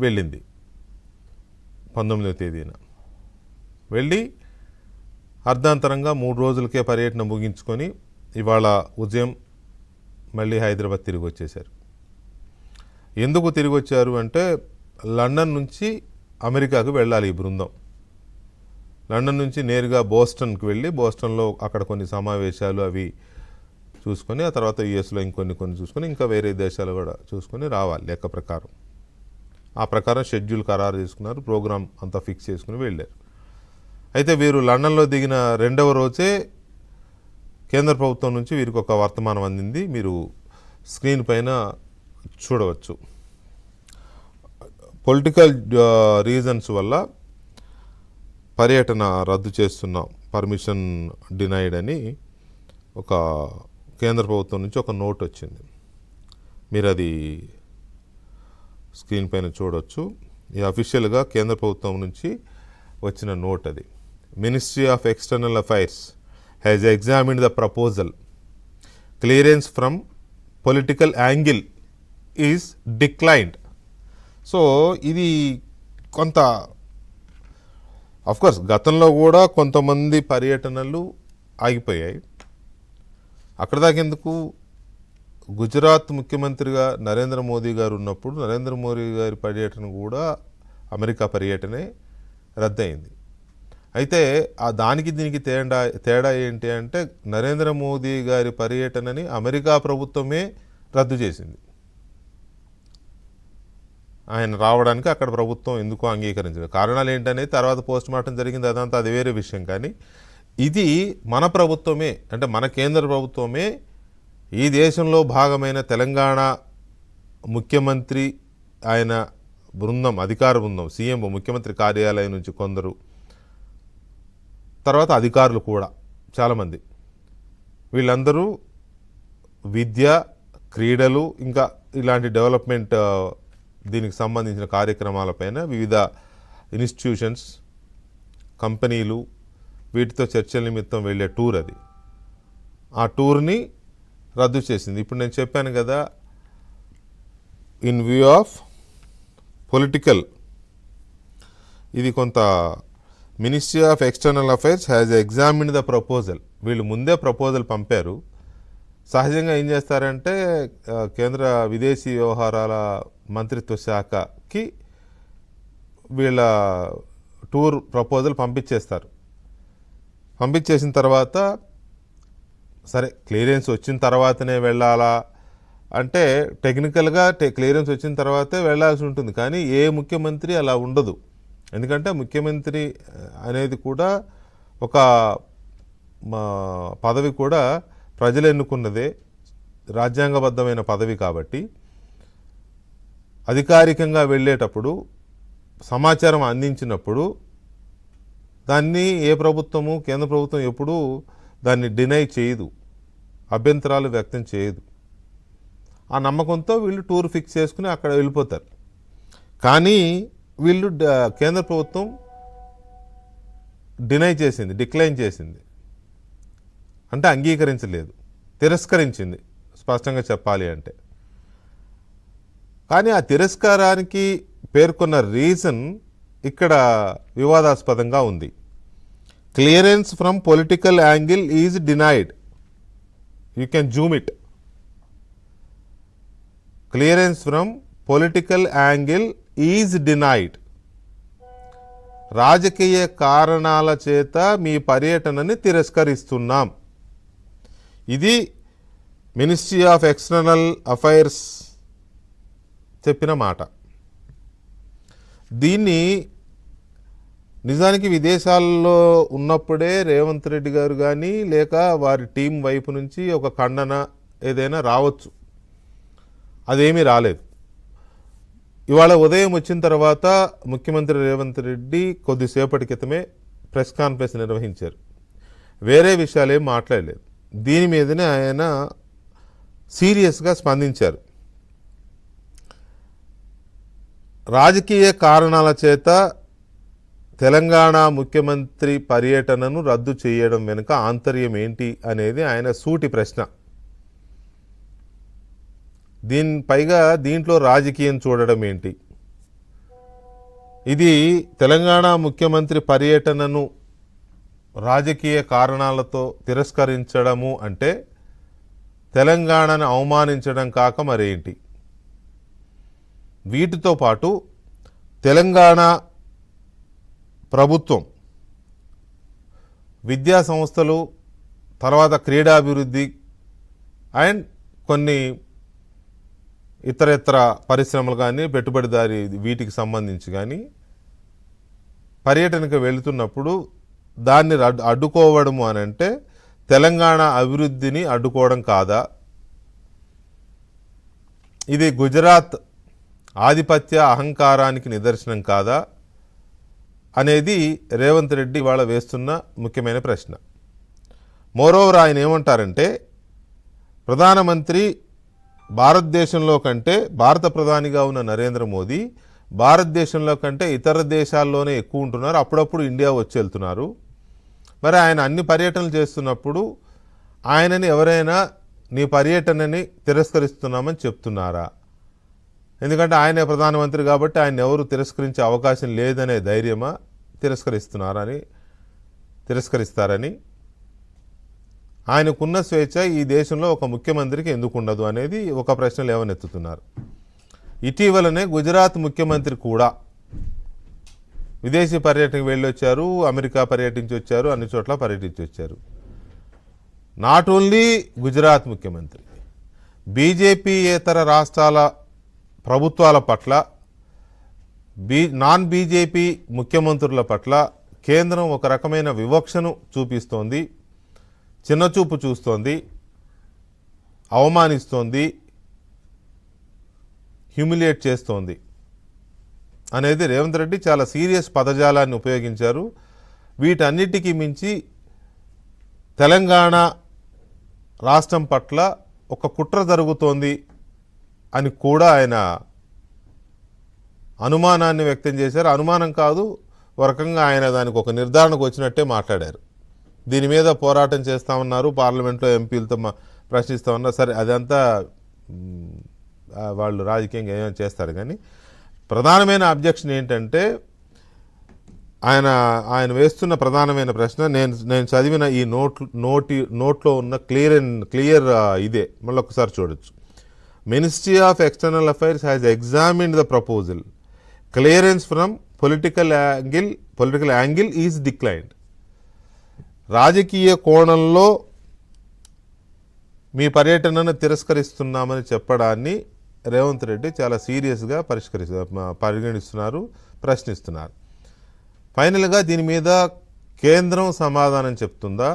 వెళ్ళింది 19వ తేదీన. వెళ్ళి అర్ధాంతరంగా 3 రోజులకే పర్యటన ముగించుకొని ఇవాళ ఉదయం మళ్ళీ హైదరాబాద్ తిరిగి వచ్చేశారు. ఎందుకు తిరిగి వచ్చారు అంటే లండన్ నుంచి అమెరికాకు వెళ్ళాలి ఈ బృందం. లండన్ నుంచి నేరుగా బోస్టన్కి వెళ్ళి బోస్టన్లో అక్కడ కొన్ని సమావేశాలు అవి చూసుకొని ఆ తర్వాత యుఎస్లో కొన్ని చూసుకొని ఇంకా వేరే దేశాలు కూడా చూసుకొని రావాలి లెక్క ప్రకారం. ఆ ప్రకారం షెడ్యూల్ ఖరారు చేసుకున్నారు, ప్రోగ్రాం అంతా ఫిక్స్ చేసుకుని వెళ్ళారు. అయితే వీరు లండన్లో దిగిన 2వ రోజే కేంద్ర ప్రభుత్వం నుంచి వీరికి ఒక వర్తమానం అందింది. మీరు స్క్రీన్ పైన చూడవచ్చు. పొలిటికల్ రీజన్స్ వల్ల పర్యటన రద్దు చేస్తున్నాం, పర్మిషన్ డినైడ్ అని ఒక కేంద్ర ప్రభుత్వం నుంచి ఒక నోట్ వచ్చింది. మీరు అది స్క్రీన్ పైన చూడవచ్చు. ఈ అఫీషియల్గా కేంద్ర ప్రభుత్వం నుంచి వచ్చిన నోట్ అది. Ministry of external affairs has examined the proposal. Clearance from political angle is declined. So ఇది కొంత అఫ్కోర్స్ గతంలో కూడా కొంతమంది పర్యటనలు ఆగిపోయాయి. అక్కడ దాకెందుకు, గుజరాత్ ముఖ్యమంత్రిగా నరేంద్ర మోదీ గారు ఉన్నప్పుడు నరేంద్ర మోదీ గారి పర్యటన కూడా అమెరికా పర్యటనే రద్దయింది. అయితే ఆ దానికి దీనికి తేడా ఏంటి అంటే నరేంద్ర మోదీ గారి పర్యటనని అమెరికా ప్రభుత్వమే రద్దు చేసింది. ఆయన రావడానికి అక్కడ ప్రభుత్వం ఎందుకో అంగీకరించలేదు. కారణాలు ఏంటనేది తర్వాత పోస్ట్ మార్టం జరిగింది, అదంతా అది వేరే విషయం. కానీ ఇది మన ప్రభుత్వమే, అంటే మన కేంద్ర ప్రభుత్వమే ఈ దేశంలో భాగమైన తెలంగాణ ముఖ్యమంత్రి ఆయన బృందం, అధికార బృందం, సీఎం ముఖ్యమంత్రి కార్యాలయం నుంచి కొందరు, తర్వాత అధికారులు కూడా చాలామంది, వీళ్ళందరూ విద్య, క్రీడలు, ఇంకా ఇలాంటి డెవలప్మెంట్ దీనికి సంబంధించిన కార్యక్రమాలపైన వివిధ ఇన్స్టిట్యూషన్స్, కంపెనీలు వీటితో చర్చల నిమిత్తం వెళ్ళే టూర్ అది. ఆ టూర్ని రద్దు చేసింది. ఇప్పుడు నేను చెప్పాను కదా, ఇన్ వ్యూ ఆఫ్ పొలిటికల్, ఇది కొంత ministry of external affairs has examined the proposal. వీళ్ళు ముందే ప్రపోజల్ పంపారు. సహజంగా ఏం చేస్తారంటే కేంద్ర విదేశీ వ్యవహారాల మంత్రిత్వ శాఖకి వీళ్ళ టూర్ ప్రపోజల్ పంపించేస్తారు. పంపించేసిన తర్వాత సరే క్లియరెన్స్ వచ్చిన తర్వాతనే వెళ్ళాలా అంటే టెక్నికల్గా క్లియరెన్స్ వచ్చిన తర్వాతే వెళ్ళాల్సి ఉంటుంది. కానీ ఏ ముఖ్యమంత్రి అలా ఉండదు. ఎందుకంటే ముఖ్యమంత్రి అనేది కూడా ఒక పదవి కూడా ప్రజలు ఎన్నుకున్నదే, రాజ్యాంగబద్ధమైన పదవి. కాబట్టి అధికారికంగా వెళ్ళేటప్పుడు సమాచారం అందించినప్పుడు దాన్ని ఏ ప్రభుత్వము, కేంద్ర ప్రభుత్వం ఎప్పుడూ దాన్ని డినై చేయదు, అభ్యంతరాలు వ్యక్తం చేయదు. ఆ నమ్మకంతో వీళ్ళు టూర్ ఫిక్స్ చేసుకుని అక్కడ వెళ్ళిపోతారు. కానీ వీళ్ళు కేంద్ర ప్రభుత్వం డిక్లైన్ చేసింది, అంటే అంగీకరించలేదు, తిరస్కరించింది స్పష్టంగా చెప్పాలి అంటే. కానీ ఆ తిరస్కారానికి పేర్కొన్న రీజన్ ఇక్కడ వివాదాస్పదంగా ఉంది. Clearance from political angle is denied. You can Zoom it. Clearance from political angle is denied. రాజకీయ కారణాల చేత మీ పర్యటనని తిరస్కరిస్తున్నాం. ఇది మినిస్ట్రీ ఆఫ్ ఎక్స్టర్నల్ అఫైర్స్ చెప్పిన మాట. దీన్ని నిజానికి విదేశాల్లో ఉన్నప్పుడే రేవంత్ రెడ్డి గారు కానీ లేక వారి టీం వైపు నుంచి ఒక ఖండన ఏదైనా రావచ్చు. అదేమీ రాలేదు. ఇవాళ ఉదయం వచ్చిన తర్వాత ముఖ్యమంత్రి రేవంత్ రెడ్డి కొద్దిసేపటి క్రితమే ప్రెస్ కాన్ఫరెన్స్ నిర్వహించారు. వేరే విషయాలేం మాట్లాడలేదు. దీని మీదనే ఆయన సీరియస్గా స్పందించారు. రాజకీయ కారణాల చేత తెలంగాణ ముఖ్యమంత్రి పర్యటనను రద్దు చేయడం వెనుక ఆంతర్యం ఏంటి అనేది ఆయన సూటి ప్రశ్న. పైగా దీంట్లో రాజకీయం చూడడం ఏంటి? ఇది తెలంగాణ ముఖ్యమంత్రి పర్యటనను రాజకీయ కారణాలతో తిరస్కరించడము అంటే తెలంగాణను అవమానించడం కాక మరేంటి? వీటితో పాటు తెలంగాణ ప్రభుత్వం విద్యా సంస్థలు, తర్వాత క్రీడాభివృద్ధి అండ్ కొన్ని ఇతర పరిశ్రమలు కానీ పెట్టుబడిదారి వీటికి సంబంధించి కానీ పర్యటనకు వెళుతున్నప్పుడు దాన్ని అడ్డుకోవడము అని అంటే తెలంగాణ అభివృద్ధిని అడ్డుకోవడం కాదా? ఇది గుజరాత్ ఆధిపత్య అహంకారానికి నిదర్శనం కాదా అనేది రేవంత్ రెడ్డి ఇవాళ వేస్తున్న ముఖ్యమైన ప్రశ్న. మోరోవర్ ఆయన ఏమంటారంటే ప్రధానమంత్రి భారతదేశంలో కంటే, భారత ప్రధానిగా ఉన్న నరేంద్ర మోదీ భారతదేశంలో కంటే ఇతర దేశాల్లోనే ఎక్కువ ఉంటున్నారు, అప్పుడప్పుడు ఇండియా వచ్చి వెళ్తున్నారు. మరి ఆయన అన్ని పర్యటనలు చేస్తున్నప్పుడు ఆయనని ఎవరైనా నీ పర్యటనని తిరస్కరిస్తున్నామని చెప్తున్నారా? ఎందుకంటే ఆయనే ప్రధానమంత్రి కాబట్టి ఆయన ఎవరు తిరస్కరించే అవకాశం లేదనే ధైర్యమా, తిరస్కరిస్తారని? ఆయనకున్న స్వేచ్ఛ ఈ దేశంలో ఒక ముఖ్యమంత్రికి ఎందుకు ఉండదు అనేది ఒక ప్రశ్న లేవనెత్తుతున్నారు. ఇటీవలనే గుజరాత్ ముఖ్యమంత్రి కూడా విదేశీ పర్యటనకు వెళ్ళొచ్చారు, అమెరికా పర్యటించి వచ్చారు, అన్ని చోట్ల పర్యటించి వచ్చారు. నాట్ ఓన్లీ గుజరాత్ ముఖ్యమంత్రి, బీజేపీయేతర రాష్ట్రాల ప్రభుత్వాల పట్ల, నాన్ బీజేపీ ముఖ్యమంత్రుల పట్ల కేంద్రం ఒక రకమైన వివక్షను చూపిస్తోంది, చిన్నచూపు చూస్తోంది, అవమానిస్తోంది, హ్యూమిలియేట్ చేస్తోంది అనేది రేవంత్ రెడ్డి చాలా సీరియస్ పదజాలాన్ని ఉపయోగించారు. వీటన్నిటికీ మించి తెలంగాణ రాష్ట్రం పట్ల ఒక కుట్ర జరుగుతోంది అని కూడా ఆయన అనుమానాన్ని వ్యక్తం చేశారు. అనుమానం కాదు, ఒక రకంగా ఆయన దానికి ఒక నిర్ధారణకు వచ్చినట్టే మాట్లాడారు. దీని మీద పోరాటం చేస్తామన్నారు, పార్లమెంట్లో ఎంపీలతో ప్రశ్నిస్తామన్నారు. సరే, అదంతా వాళ్ళు రాజకీయంగా ఏమైనా చేస్తారు. కానీ ప్రధానమైన అబ్జెక్షన్ ఏంటంటే ఆయన వేస్తున్న ప్రధానమైన ప్రశ్న, నేను చదివిన ఈ నోట్లో ఉన్న క్లియర్ ఇదే, మళ్ళీ ఒకసారి చూడొచ్చు. Ministry of external affairs has examined the proposal. Clearance from political angle is declined. రాజకీయ కోణంలో మీ పర్యటనను తిరస్కరిస్తున్నామని చెప్పడాన్ని రేవంత్ రెడ్డి చాలా సీరియస్గా పరిగణిస్తున్నారు, ప్రశ్నిస్తున్నారు. ఫైనల్గా దీని మీద కేంద్రం సమాధానం చెప్తుందా,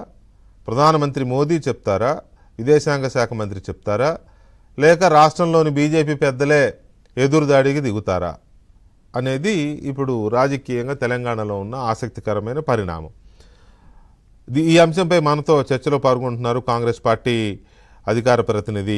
ప్రధానమంత్రి మోదీ చెప్తారా, విదేశాంగ శాఖ మంత్రి చెప్తారా, లేక రాష్ట్రంలోని బీజేపీ పెద్దలే ఎదురుదాడికి దిగుతారా అనేది ఇప్పుడు రాజకీయంగా తెలంగాణలో ఉన్న ఆసక్తికరమైన పరిణామం. ఈ అంశంపై మనతో చర్చలో పాల్గొంటున్నారు కాంగ్రెస్ పార్టీ అధికార ప్రతినిధి